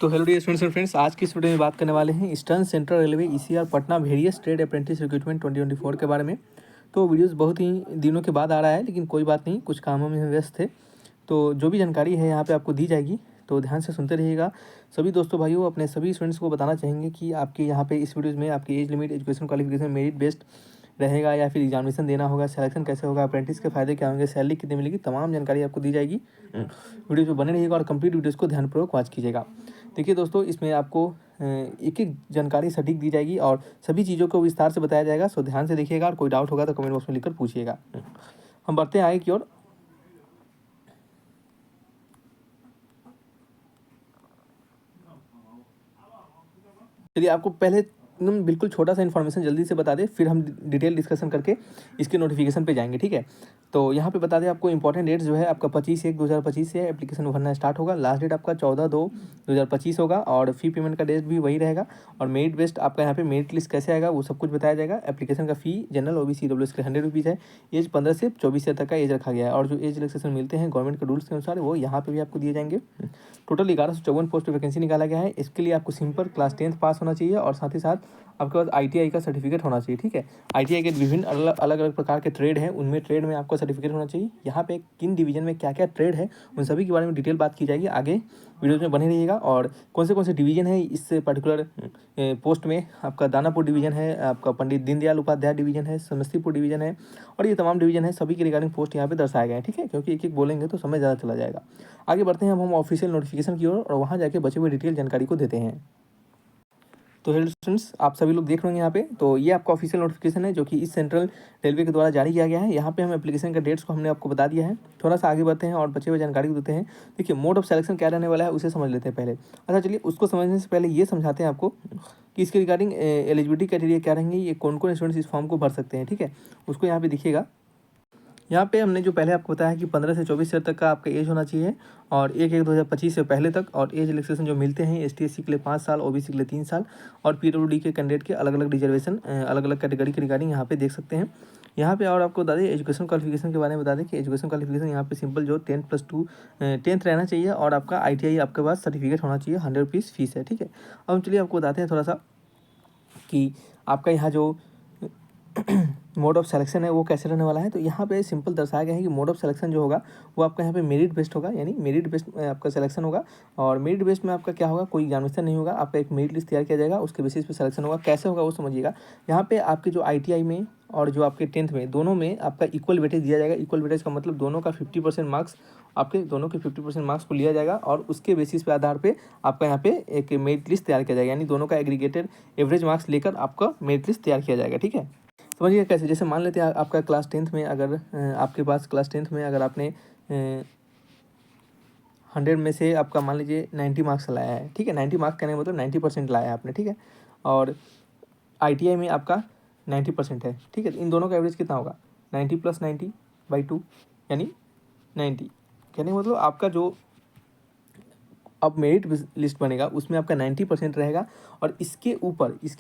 तो hello dear students and friends, आज की इस वीडियो में बात करने वाले हैं Eastern Central Railway ECR Patna various trade apprentice recruitment 2024 के बारे में। तो वीडियोस बहुत ही दिनों के बाद आ रहा है, लेकिन कोई बात नहीं, कुछ कामों में हम व्यस्त थे। तो जो भी जानकारी है यहाँ पे आपको दी जाएगी, तो ध्यान से सुनते रहिएगा। सभी दोस्तों भाइयों अपने सभी स्टूडेंट्स को बताना चाहेंगे कि आपके यहाँ पे इस वीडियोज़ में आपकी age limit, education qualification, merit based रहेगा या फिर एग्जामिनेशन देना होगा, सिलेक्शन कैसे होगा, अप्रेंटिस के फायदे क्या होंगे, सैलरी कितनी मिलेगी, तमाम जानकारी आपको दी जाएगी। वीडियो पे बने रहिएगा और कंप्लीट वीडियोज़ को ध्यानपूर्वक वॉच कीजिएगा। देखिए दोस्तों, इसमें आपको एक एक जानकारी सटीक दी जाएगी और सभी चीज़ों को विस्तार से बताया जाएगा। सो ध्यान से देखिएगा और कोई डाउट होगा तो कमेंट बॉक्स में लिखकर पूछिएगा। हम बढ़ते हैं आगे की ओर। चलिए, आपको पहले एकदम बिल्कुल छोटा सा इन्फॉर्मेशन जल्दी से बता दें, फिर हम डिटेल डिस्कशन करके इसके नोटिफिकेशन पे जाएंगे, ठीक है। तो यहाँ पे बता दें आपको इंपॉर्टेंट डेट्स जो है आपका 25/1/2025 से एप्लीकेशन भरना स्टार्ट होगा। लास्ट डेट आपका 14/2/2025 होगा और फी पेमेंट का डेट भी वही रहेगा। और मेरिट बेस्ड आपका यहाँ पे मेरिट लिस्ट कैसे आएगा वो सब कुछ बताया जाएगा। एप्लीकेशन का फी जनरल OBC EWS के 100 रुपीज़ है। एज 15 से 24 ईयर तक का एज रखा गया है और जो एज रिलैक्सेशन मिलते हैं गवर्नमेंट के रूल्स के अनुसार वो यहाँ पे भी आपको दिए जाएंगे। टोटल 1154 पोस्ट वैकेंसी निकाला गया है। इसके लिए आपको सिंपल क्लास 10th पास होना चाहिए और साथ ही साथ आपके पास ITI का सर्टिफिकेट होना चाहिए, ठीक है। ITI के विभिन्न अलग अलग प्रकार के ट्रेड हैं, उनमें ट्रेड में आपका सर्टिफिकेट होना चाहिए। यहाँ पे किन डिवीजन में क्या क्या ट्रेड है उन सभी के बारे में डिटेल बात की जाएगी। आगे वीडियोज में बने रहिएगा। और कौन से डिवीजन है इस पर्टिकुलर पोस्ट में, आपका दानापुर डिवीजन है, आपका पंडित दीनदयाल उपाध्याय डिवीजन है, समस्तीपुर डिवीजन है और ये तमाम डिवीजन है। सभी के रिगार्डिंग पोस्ट यहाँ पे दर्शाए गए हैं, ठीक है, क्योंकि एक एक बोलेंगे तो समय ज़्यादा चला जाएगा। आगे बढ़ते हैं हम ऑफिशियल नोटिफिकेशन की ओर और वहाँ जाके बचे हुए डिटेल जानकारी को देते हैं। तो हेलो स्टूडेंट्स, आप सभी लोग देख रहे होंगे यहाँ पे, तो ये आपका ऑफिशियल नोटिफिकेशन है जो कि इस सेंट्रल रेलवे के द्वारा जारी किया गया है। यहाँ पे हम एप्लीकेशन का डेट्स को हमने आपको बता दिया है। थोड़ा सा आगे बढ़ते हैं और बचे हुए जानकारी को देते हैं। देखिए, मोड ऑफ सिलेक्शन क्या रहने वाला है उसे समझ लेते हैं पहले। अच्छा चलिए, उसको समझने से पहले ये समझाते हैं आपको कि इसके रिगार्डिंग एलिजिबिलिटी क्राइटेरिया क्या रहेंगे, ये कौन कौन स्टूडेंट्स इस फॉर्म को भर सकते हैं, ठीक है। उसको यहाँ पे दिखिएगा। यहाँ पे हमने जो पहले आपको बताया कि 15 से 24 ईयर तक का आपका एज होना चाहिए और 1/1/2025 से पहले तक। और एज रिलैक्सेशन जो मिलते हैं ST/SC के लिए 5 साल, OBC के लिए 3 साल और PWD के कैंडिडेट के अलग अलग रिजर्वेशन अलग अलग कैटेगरी के रिगार्डिंग यहाँ पे देख सकते हैं। यहाँ पे और आपको बता दें एजुकेशन क्वालिफिकेशन के बारे में बता दें कि एजुकेशन क्वालिफिकेशन यहाँ पे सिंपल जो 10+2 10th रहना चाहिए और आपका ITI आपके पास सर्टिफिकेट होना चाहिए। 100 रुपीज़ फीस है, ठीक है। अब चलिए आपको बताते हैं थोड़ा सा कि आपका यहाँ जो मोड ऑफ सिलेक्शन है वो कैसे रहने वाला है। तो यहाँ पे सिंपल दर्शाया गया है कि मोड ऑफ सिलेक्शन जो होगा वो आपका यहाँ पे मेरिट बेस्ड होगा, यानी मेरिट बेस्ड आपका सिलेक्शन होगा। और मेरिट बेस्ड में आपका क्या होगा, कोई एग्जामिनेशन नहीं होगा, आपका एक मेरिट लिस्ट तैयार किया जाएगा, उसके बेसिस पे सिलेक्शन होगा। कैसे होगा वो समझिएगा। यहाँ पे आपके जो ITI में और जो आपके 10th में, दोनों में आपका इक्वल वेटेज दिया जाएगा। इक्वल वेटेज का मतलब दोनों का 50% मार्क्स, आपके दोनों के 50% मार्क्स को लिया जाएगा और उसके बेसिस पे आधार पे आपका यहाँ पे एक मेरिट लिस्ट तैयार किया जाएगा, यानी दोनों का एग्रीगेटेड एवरेज मार्क्स लेकर आपका मेरिट लिस्ट तैयार किया जाएगा, ठीक है। समझिए कैसे, जैसे मान लेते हैं आपका क्लास 10th में अगर आपके पास क्लास 10th में अगर आपने 100 में से आपका मान लीजिए 90 मार्क्स लाया है, ठीक है। 90 मार्क्स कहने का मतलब 90% लाया है आपने, ठीक है। और ITI में आपका 90% है, ठीक है। इन दोनों का एवरेज कितना होगा, 90 + 90/2 यानी 90। कहने का मतलब आपका जो अब मेरिट लिस्ट बनेगा उसमें आपका 90% रहेगा और इसके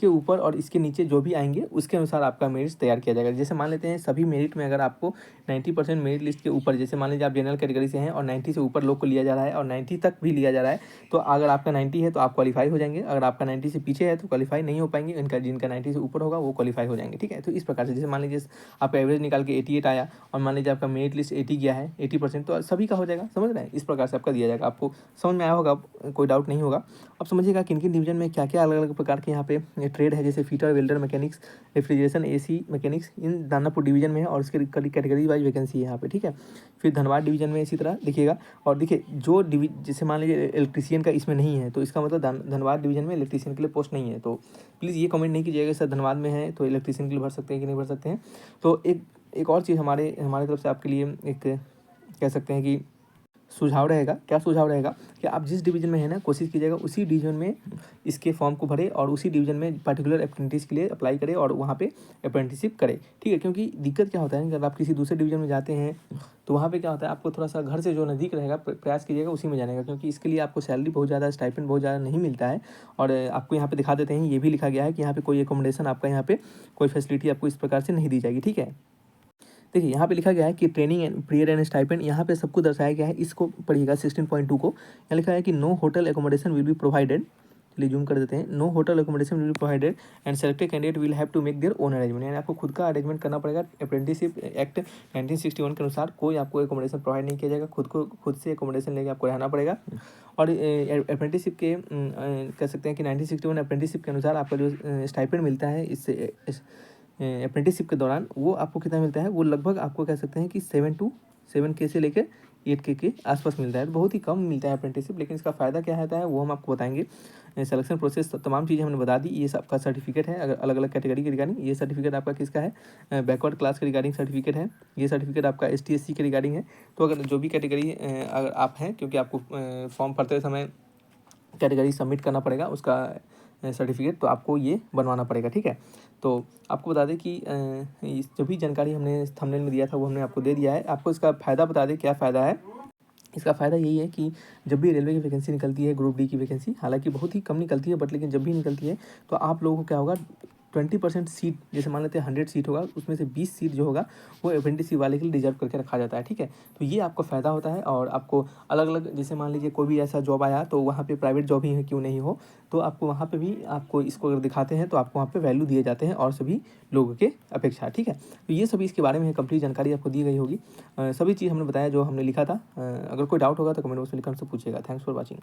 ऊपर और इसके नीचे जो भी आएंगे उसके अनुसार आपका मेरिट तैयार किया जाएगा। जैसे मान लेते हैं सभी मेरिट में अगर आपको 90% मेरिट लिस्ट के ऊपर, जैसे मान लीजिए आप जनरल कैटेगरी से हैं और 90 से ऊपर लोग को लिया जा रहा है और 90 तक भी लिया जा रहा है, तो अगर आपका 90 है तो आप क्वालिफाई हो जाएंगे। अगर आपका 90 से पीछे है तो क्वालिफाई नहीं हो पाएंगे। जिनका 90 से ऊपर होगा वो क्वालिफाई हो जाएंगे, ठीक है। तो इस प्रकार से जैसे मान लीजिए आप एवरेज निकाल के 88 आया और मान लीजिए आपका मेरिट लिस्ट 80 गया है, 80%, तो सभी का हो जाएगा, समझ रहे हैं। इस प्रकार से आपका दिया जाएगा। आपको समझ में आया होगा, कोई डाउट नहीं होगा। अब समझिएगा किन किन डिवीजन में क्या क्या अलग अलग प्रकार के यहाँ पे ट्रेड है, जैसे fitter, welder, mechanics, refrigeration, AC mechanics, इन दानापुर डिवीजन में है और इसके कैटेगरी वाइज वैकेंसी है यहाँ पे, ठीक है। फिर धनबाद डिवीजन में इसी तरह देखिएगा। और देखिए जो जैसे मान लीजिए इलेक्ट्रीशियन का इसमें नहीं है तो इसका मतलब धनबाद डिवीजन में इलेक्ट्रीशियन के लिए पोस्ट नहीं है। तो प्लीज़ ये कमेंट नहीं कीजिएगा सर धनबाद में है तो इलेक्ट्रीशियन के लिए भर सकते हैं कि नहीं भर सकते हैं। तो एक और चीज़ हमारे तरफ से आपके लिए एक कह सकते हैं कि सुझाव रहेगा। क्या सुझाव रहेगा कि आप जिस डिवीजन में है ना, कोशिश कीजिएगा उसी डिवीजन में इसके फॉर्म को भरें और उसी डिवीजन में पर्टिकुलर अप्रेंटिस के लिए अप्लाई करें और वहाँ पे अप्रेंटिसशिप करें, ठीक है। क्योंकि दिक्कत क्या होता है कि अगर आप किसी दूसरे डिवीजन में जाते हैं तो वहाँ पे क्या होता है, आपको थोड़ा सा घर से जो नज़दीक रहेगा प्रयास कीजिएगा उसी में जाने का, क्योंकि इसके लिए आपको सैलरी बहुत ज़्यादा, स्टाइपेंड बहुत ज़्यादा नहीं मिलता है। और आपको यहाँ पे दिखा देते हैं, ये भी लिखा गया है कि यहाँ पे कोई एकोमोडेशन आपका यहाँ पे कोई फैसिलिटी आपको इस प्रकार से नहीं दी जाएगी, ठीक है। देखिए यहाँ पे लिखा गया है कि training and period and stipend, यहाँ पे सबको दर्शाया गया है, इसको पढ़िएगा 16.2 को। यहाँ लिखा है कि no hotel accommodation will be provided, चलिए जूम कर देते हैं, no hotel accommodation will be provided and selected candidate will have to make their own arrangement, यानी आपको खुद का अरेंजमेंट करना पड़ेगा। अप्रेंटिसशिप एक्ट 1961 के अनुसार कोई आपको एकोमोडेशन प्रोवाइड नहीं किया जाएगा, खुद से एकोमोडेशन लेके आपको रहना पड़ेगा। और अप्रेंटिसशिप के कह सकते हैं कि 1961 अप्रेंटिसशिप के अनुसार आपका जो स्टाइपेंड मिलता है इससे अप्रेंटिसशिप के दौरान, वो आपको कितना मिलता है, वो लगभग आपको कह सकते हैं कि 7 से लेकर 8K के आसपास मिलता है। तो बहुत ही कम मिलता है अप्रेंटिसशिप, लेकिन इसका फ़ायदा क्या रहता है वो हम आपको बताएंगे। सिलेक्शन प्रोसेस तमाम चीज़ें हमने बता दी। ये सबका सर्टिफिकेट है अगर अलग अलग कैटेगरी के रिगार्डिंग। ये सर्टिफिकेट आपका किसका है, बैकवर्ड क्लास के रिगार्डिंग सर्टिफिकेट है। ये सर्टिफिकेट आपका ST SC के रिगार्डिंग है। तो अगर जो भी कैटेगरी अगर आप हैं, क्योंकि आपको फॉर्म भरते समय कैटेगरी सबमिट करना पड़ेगा उसका सर्टिफिकेट, तो आपको ये बनवाना पड़ेगा, ठीक है। तो आपको बता दें कि जो भी जानकारी हमने थंबनेल में दिया था वो हमने आपको दे दिया है। आपको इसका फ़ायदा बता दें, क्या फ़ायदा है। इसका फ़ायदा यही है कि जब भी रेलवे की वैकेंसी निकलती है, ग्रुप डी की वैकेंसी, हालांकि बहुत ही कम निकलती है, बट लेकिन जब भी निकलती है तो आप लोगों को क्या होगा, 20% सीट, जैसे मान लेते हैं 100 सीट होगा, उसमें से 20 सीट जो होगा वो अप्रेंटिसशिप वाले के लिए रिजर्व करके रखा जाता है, ठीक है। तो ये आपको फ़ायदा होता है। और आपको अलग अलग, जैसे मान लीजिए कोई भी ऐसा जॉब आया तो वहाँ पे प्राइवेट जॉब ही है क्यों नहीं हो, तो आपको वहाँ पे भी आपको इसको अगर दिखाते हैं तो आपको वहाँ पे वैल्यू दिए जाते हैं और सभी लोगों के अपेक्षा, ठीक है। तो ये सभी इसके बारे में कंप्लीट जानकारी आपको दी गई होगी। सभी चीज़ हमने बताया जो हमने लिखा था। अगर कोई डाउट होगा तो कमेंट बॉक्स में लिखकर हमसे पूछिएगा। Thanks for watching.